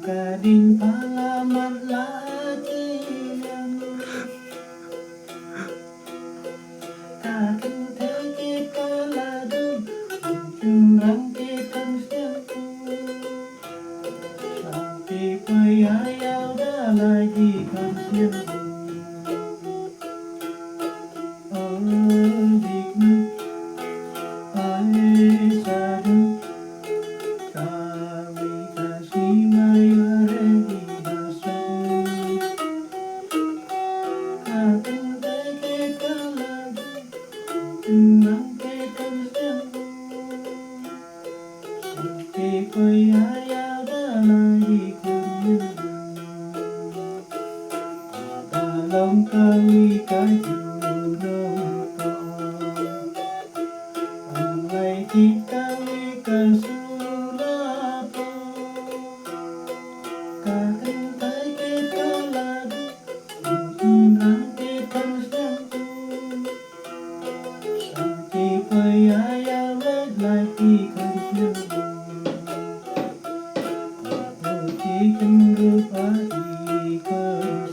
Kading palaman lagi yang takkan terkait kaladu curang kita siapa sampai payah dah lagi kan siapa oh diknu sadu kami kasih mayare hidasan takkan terkait kaladu curang kita siapa sampai payah dah lagi kan dalam kami kayu Mulai kita wika sulapa Kakentai kita lagu Unang kita satu Sampai payaya lagi kerja Putih kenrupa ikan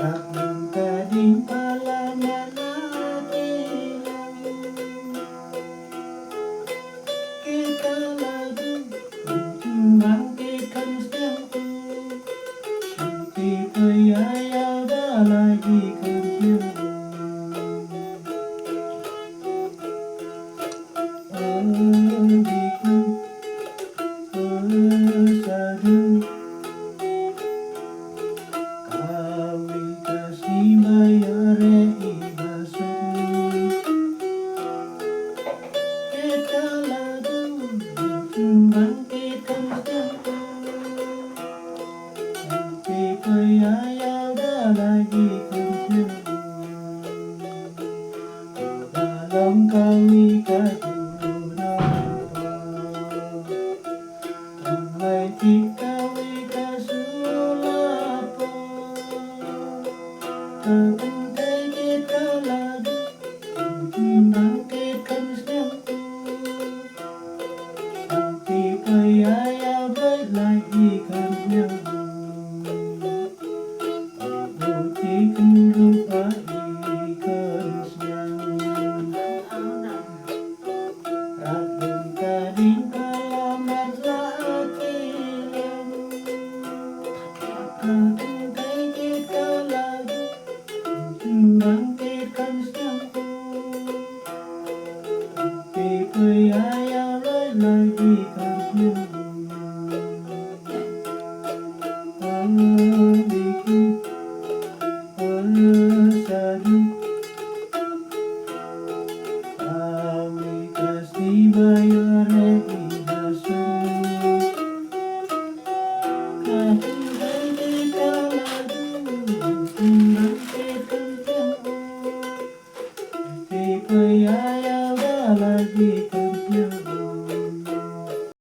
Laknang kading palaman kita lagu bangkitkan setiapku sampai payah dah lagi kerja adikku sadu kami kasih bayare ibasan kita lagu bangkitkan setiapku sampai payah dah lagi kerja dalam kami kayu mulai kita wika sulapa Kakentai kita lagu bangkitkan setiapku sampai payah lagi kerja putih kenrupa ikan siang Raden kading palamat lagi yang Kakentai kita lagu bangkitkan setiapku sampai payah lagi kerja adikku sadu kami kasih bayare hidasan kakentai kita lagu bangkitkan setiapku sampai payah dah lagi kerja